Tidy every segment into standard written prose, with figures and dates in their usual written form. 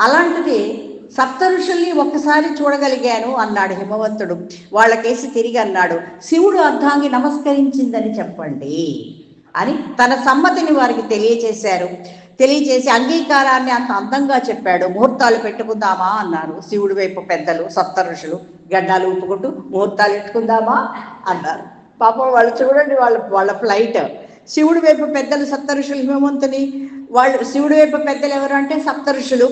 అలాంటిది సప్త ఋషుల్ని ఒక్కసారి చూడగలిగాను అన్నాడు హిమవంతుడు. వాళ్ళకేసి తిరిగి అన్నాడు, శివుడు అర్ధాంగి నమస్కరించిందని చెప్పండి అని తన సమ్మతిని వారికి తెలియచేసి అంగీకారాన్ని అంత అందంగా చెప్పాడు. ముహూర్తాలు పెట్టుకుందామా అన్నారు శివుడి వైపు పెద్దలు సప్త ఋషులు. గడ్డాలు ఊపుకుంటూ ముహూర్తాలు పెట్టుకుందామా అన్నారు. పాపం వాళ్ళు చూడండి, వాళ్ళ ఫ్లైట్. శివుడి వైపు పెద్దలు సప్త ఋషులు హిమవంతుని, వాళ్ళు శివుడి వైపు పెద్దలు ఎవరు అంటే సప్త ఋషులు.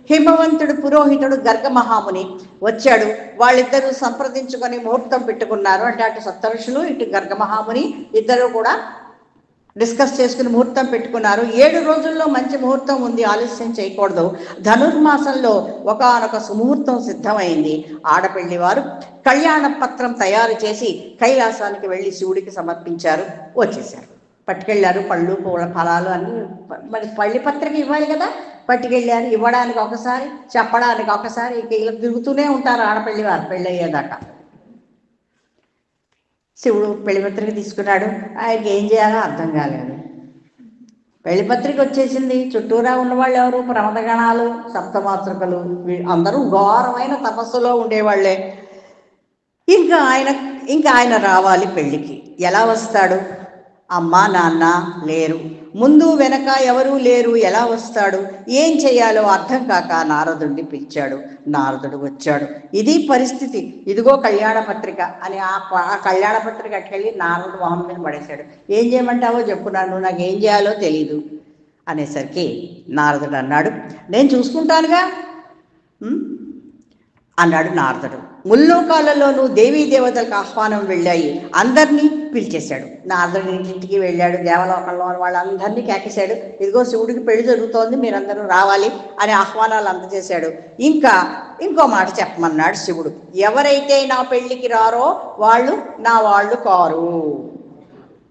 హిమవంతుడు పురోహితుడు గర్గ మహాముని వచ్చాడు. వాళ్ళిద్దరూ సంప్రదించుకొని ముహూర్తం పెట్టుకున్నారు. అంటే అటు సప్త ఋషులు ఇటు గర్గ మహాముని ఇద్దరు కూడా డిస్కస్ చేసుకుని ముహూర్తం పెట్టుకున్నారు. 7 రోజుల్లో మంచి ముహూర్తం ఉంది, ఆలస్యం చేయకూడదు. ధనుర్మాసంలో ఒకానొక సుముహూర్తం సిద్ధమైంది. ఆడపెళ్లి వారు కళ్యాణ పత్రం తయారు చేసి కైలాసానికి వెళ్ళి శివుడికి సమర్పించారు. వచ్చేసారు, పట్టుకెళ్ళారు. పళ్ళు పూల ఫలాలు అన్నీ. మరి పళ్ళి పత్రిక ఇవ్వాలి కదా, పట్టుకెళ్ళారు. ఇవ్వడానికి ఒకసారి, చెప్పడానికి ఒకసారి, ఇక ఇలా తిరుగుతూనే ఉంటారు ఆడపెళ్లి వారు పెళ్ళయ్యేదాకా. శివుడు పెళ్లిపత్రిక తీసుకున్నాడు. ఆయనకి ఏం చేయాలో అర్థం కాలేదు. పెళ్లిపత్రిక వచ్చేసింది. చుట్టూరా ఉన్నవాళ్ళు ఎవరు? ప్రమదగణాలు, సప్తమాతృకలు, అందరూ ఘోరమైన తపస్సులో ఉండేవాళ్లే. ఇంకా ఆయన రావాలి పెళ్లికి. ఎలా వస్తాడు? అమ్మా నాన్న లేరు, ముందు వెనక ఎవరూ లేరు, ఎలా వస్తాడు? ఏం చేయాలో అర్థం కాక నారదుడిని పిలిచాడు. నారదుడు వచ్చాడు. ఇది పరిస్థితి, ఇదిగో కళ్యాణ పత్రిక అని ఆ కళ్యాణ పత్రిక అట్టుకెళ్ళి నారదుడు మొహం మీద పడేశాడు. ఏం చేయమంటావో చెప్పున్నాను, నాకు ఏం చేయాలో తెలీదు అనేసరికి నారదుడు అన్నాడు, నేను చూసుకుంటానుగా అన్నాడు నారదుడు. ముల్లోకాలలోనూ దేవీ దేవతలకు ఆహ్వానం వెళ్ళాయి. అందరినీ పిలిచేశాడు. నారదుడి ఇంటికి వెళ్ళాడు. దేవలోకంలో వాళ్ళందరినీ కేకేశాడు, ఇదిగో శివుడికి పెళ్లి జరుగుతోంది, మీరందరూ రావాలి అని ఆహ్వానాలు అందజేశాడు. ఇంకో మాట చెప్పమన్నాడు శివుడు, ఎవరైతే నా పెళ్లికి రారో వాళ్ళు నా వాళ్ళు కారు.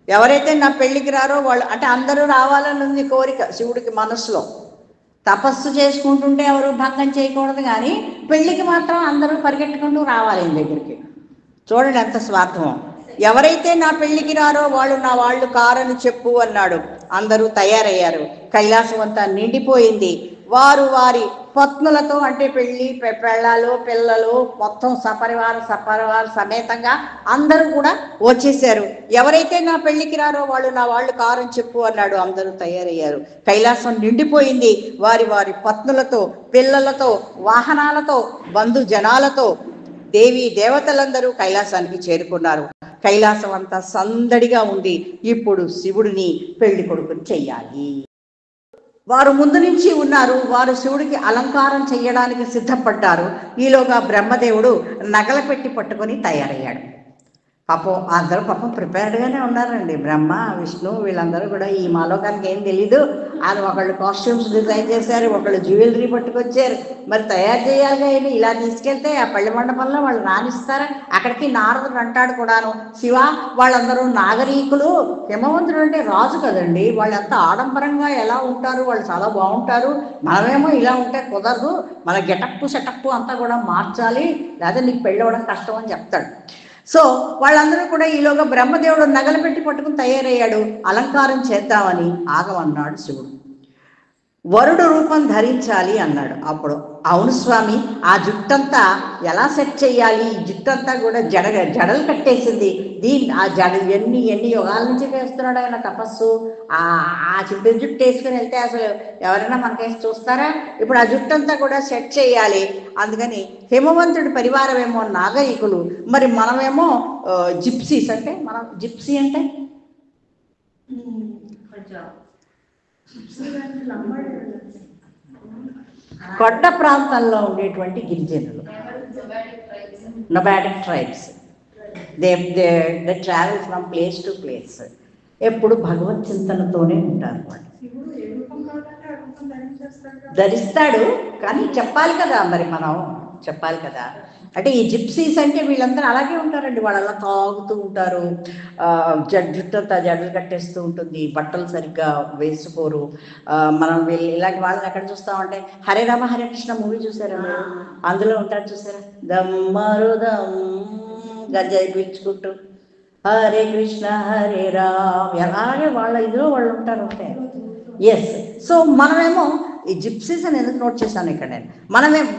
ఎవరైతే నా పెళ్లికి రారో వాళ్ళు, అంటే అందరూ రావాలని ఉంది కోరిక శివుడికి మనసులో. తపస్సు చేసుకుంటుంటే ఎవరు భంగం చేయకూడదు, కానీ పెళ్లికి మాత్రం అందరూ పరిగెట్టుకుంటూ రావాలి ఈయన దగ్గరికి. చూడండి ఎంత స్వార్థమో. ఎవరైతే నా పెళ్లికి రారో వాళ్ళు నా వాళ్ళు కారని చెప్పు అన్నాడు. అందరూ తయారయ్యారు. కైలాసం అంతా నిండిపోయింది. వారు వారి పత్నులతో, అంటే పెళ్ళాలు పిల్లలు మొత్తం సపరివార సమేతంగా అందరూ కూడా వచ్చేసారు. ఎవరైతే నా పెళ్లికి రారో వాళ్ళు నా వాళ్ళు కారని చెప్పు అన్నాడు. అందరూ తయారయ్యారు. కైలాసం నిండిపోయింది. వారి వారి పత్నులతో, పిల్లలతో, వాహనాలతో, బంధు జనాలతో దేవీ దేవతలందరూ కైలాసానికి చేరుకున్నారు. కైలాసం అంతా సందడిగా ఉంది. ఇప్పుడు శివుడిని పెళ్లి కొడుకుని చెయ్యాలి. వారు ముందు నుంచి ఉన్నారు. వారు శివుడికి అలంకారం చేయడానికి సిద్ధపడ్డారు. ఈలోగా బ్రహ్మదేవుడు నగల పెట్టి పట్టుకొని తయారయ్యాడు. అందరూ ప్రిపేర్డ్గానే ఉన్నారండి. బ్రహ్మ, విష్ణు వీళ్ళందరూ కూడా ఈ మాలోకానికి ఏం తెలీదు. ఆయన ఒకళ్ళు కాస్ట్యూమ్స్ డిజైన్ చేశారు, ఒకళ్ళు జ్యువెలరీ పట్టుకొచ్చారు. మరి తయారు చేయాలిగా, ఇలా తీసుకెళ్తే ఆ పళ్ళి మండపంలో వాళ్ళు రాణిస్తారా? అక్కడికి నారదుడు అంటాడు కూడాను, శివ వాళ్ళందరూ నాగరీకులు, హిమవంతుడు అంటే రాజు కదండి, వాళ్ళంతా ఆడంబరంగా ఎలా ఉంటారు, వాళ్ళు చాలా బాగుంటారు, మనమేమో ఇలా ఉంటే కుదరదు, మన సెటప్ అంతా కూడా మార్చాలి, లేదా నీకు పెళ్ళి అవ్వడం కష్టం అని చెప్తాడు. సో వాళ్ళందరూ కూడా ఈలోగా బ్రహ్మదేవుడు నగలు పెట్టి పట్టుకుని తయారయ్యాడు. అలంకారం చేద్దామని ఆగమన్నాడు శివుడు. వరుడు రూపం ధరించాలి అన్నాడు. అప్పుడు అవును స్వామి, ఆ జుట్టంతా ఎలా సెట్ చేయాలి? ఈ జుట్టంతా కూడా జడలు కట్టేసింది. ఆ జడలు ఎన్ని యుగాల నుంచి వేస్తున్నాడు ఆయన తపస్సు. ఆ జుట్టు వేసుకుని వెళ్తే అసలు ఎవరైనా మనకేసి చూస్తారా? ఇప్పుడు ఆ జుట్టంతా కూడా సెట్ చేయాలి. అందుకని హిమవంతుడి పరివారమేమో నాగరికులు, మరి మనమేమో జిప్సీస్. అంటే మనం జిప్సీ అంటే కొండ ప్రాంతాల్లో ఉండేటువంటి గిరిజనులు, nomadic tribes. They travel from place to place. ఎప్పుడు భగవత్ చింతనతోనే ఉంటారు వాళ్ళు. ధరిస్తాడు, కానీ చెప్పాలి కదా, మరి మనం చెప్పాలి కదా. అంటే ఈ జిప్సీస్ అంటే వీళ్ళందరూ అలాగే ఉంటారండి. వాళ్ళు అలా తాగుతూ ఉంటారు, జుట్టంతా జడలు కట్టేస్తూ ఉంటుంది, బట్టలు సరిగ్గా వేసుకోరు. మనం వీళ్ళు ఇలాంటి వాళ్ళని ఎక్కడ చూస్తామంటే హరే రామ హరే కృష్ణ మూవీ చూసారా మీరు? అందులో ఉంటారు చూసారా, దమ్మరుదం గజ్జాయి పీల్చుకుంటూ హరే కృష్ణ హరే రామ్, అలాగే వాళ్ళ ఇదిలో వాళ్ళు ఉంటారు. అంటే ఎస్. సో మనమేమో ఈ జిప్సీస్ అని ఎందుకు నోట్ చేశాను ఇక్కడ నేను.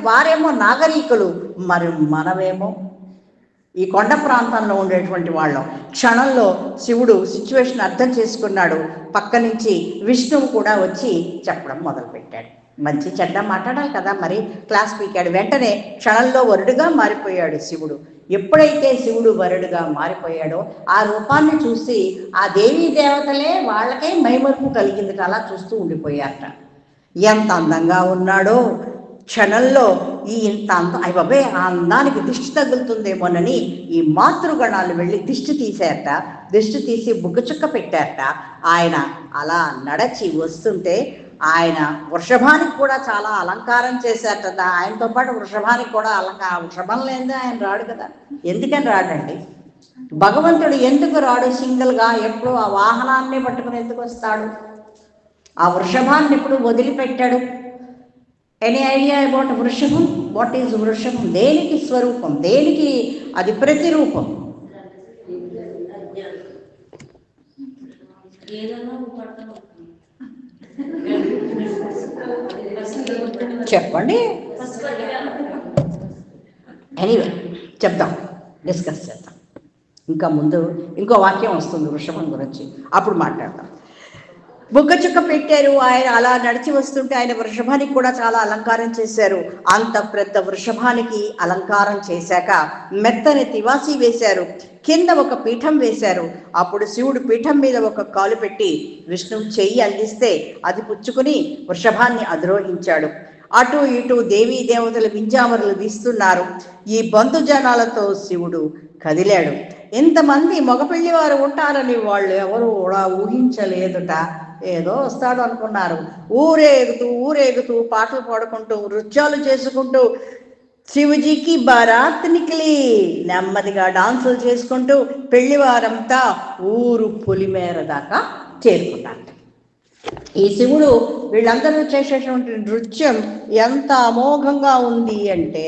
వారేమో నాగరికులు, మరి మనమేమో ఈ కొండ ప్రాంతంలో ఉండేటువంటి వాళ్ళం. క్షణంలో శివుడు సిచ్యువేషన్ అర్థం చేసుకున్నాడు. పక్క నుంచి విష్ణువు కూడా వచ్చి చెప్పడం మొదలుపెట్టాడు. మంచి చెడ్డ మాట్లాడాలి కదా, మరి క్లాస్ పీకాడు. వెంటనే క్షణంలో వరుడుగా మారిపోయాడు శివుడు. ఎప్పుడైతే శివుడు వరుడుగా మారిపోయాడో ఆ రూపాన్ని చూసి ఆ దేవీ దేవతలే వాళ్ళకే మైమరుపు కలిగింది, అలా చూస్తూ ఉండిపోయారట. ఎంత అందంగా ఉన్నాడో! క్షణంలో ఇంత అయ్య బాబాయ్, ఆ అందానికి దిష్టి తగులుతుందేమోనని ఈ మాతృగణాలు వెళ్ళి దిష్టి తీశారట. దిష్టి తీసి బుగ్గచుక్క పెట్టారట. ఆయన అలా నడచి వస్తుంటే ఆయన వృషభానికి కూడా చాలా అలంకారం చేశారట. ఆయనతో పాటు వృషభానికి కూడా వృషభం లేదే ఆయన రాడు కదా. ఎందుకని రాడండి? భగవంతుడు ఎందుకు రాడు సింగిల్గా? ఎప్పుడు ఆ వాహనాన్ని పట్టుకుని ఎందుకు వస్తాడు? ఆ వృషభాన్ని ఎప్పుడు వదిలిపెట్టాడు? ఎనీ ఐడియా అబౌట్ వృషభం? వాట్ ఈజ్ వృషభం? దేనికి స్వరూపం? దేనికి అది ప్రతిరూపం? చెప్పండి. ఎనీవే చెప్దాం, డిస్కస్ చేద్దాం. ఇంకా ముందు ఇంకో వాక్యం వస్తుంది వృషభం గురించి, అప్పుడు మాట్లాడదాం. బుగ్గ చుక్క పెట్టారు. ఆయన అలా నడిచి వస్తుంటే ఆయన వృషభానికి కూడా చాలా అలంకారం చేశారు. అంత పెద్ద వృషభానికి అలంకారం చేశాక మెత్తని తివాసి వేశారు. కింద ఒక పీఠం వేశారు. అప్పుడు శివుడు పీఠం మీద ఒక కాలు పెట్టి విష్ణువు చెయ్యి అందిస్తే అది పుచ్చుకుని వృషభాన్ని అధిరోహించాడు. అటు ఇటు దేవీ దేవతలు వింజామరులు వీస్తున్నారు. ఈ బంధుజనాలతో శివుడు కదిలాడు. ఇంతమంది మగపిల్లి వారు ఉంటారని వాళ్ళు ఎవరు కూడా ఊహించలేదుట. ఏదో వస్తాడు అనుకున్నారు. ఊరేగుతూ పాటలు పాడుకుంటూ నృత్యాలు చేసుకుంటూ శివజీకి బారాత్ నికిలి నెమ్మదిగా డాన్సులు చేసుకుంటూ పెళ్లివారంతా ఊరు పొలిమేర దాకా చేరుకున్నారు. ఈ శివుడు వీళ్ళందరూ చేసేటువంటి నృత్యం ఎంత అమోఘంగా ఉంది అంటే,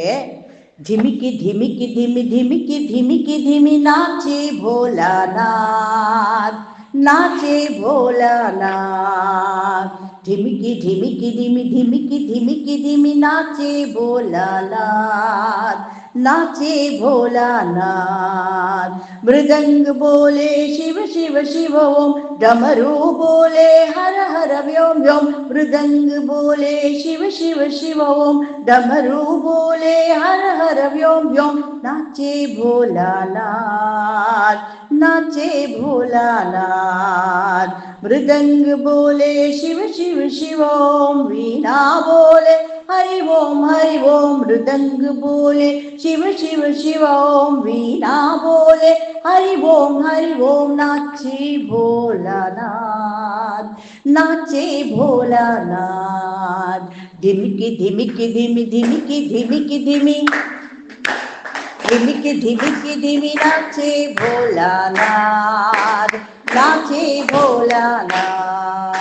ధిమికి ధిమికి ధిమి ధిమికి ధిమికి ధిమి నాచే భోలానాథ్, నాచే భోలానాథ్, ధిమికి ధిమికి ధిమి ధిమికి ధిమికి ధిమి నాచే భోలానాథ్, नाचे भोलानाथ। मृदंग बोले शिव शिव शिव ओम, डमरू बोले हर हर व्योम व्योम। मृदंग बोले शिव शिव शिव ओम, डमरू बोले हर हर व्योम व्योम। नाचे भोलानाथ, नाचे भोलानाथ। मृदंग बोले शिव शिव शिव ओम, वीणा बोले हरि ओम हरि ओम। मृदंग बोले शिव शिव शिव ओम, वीणा बोले हरि ओम नाचे भोलानाथ, नाचे भोलानाथ। धिमिकी धिमिकी धिमी धिमिकी धिमिकी धिमी, धिमिकी धिमिकी धिमी नाचे भोलानाथ, नाचे भोलानाथ।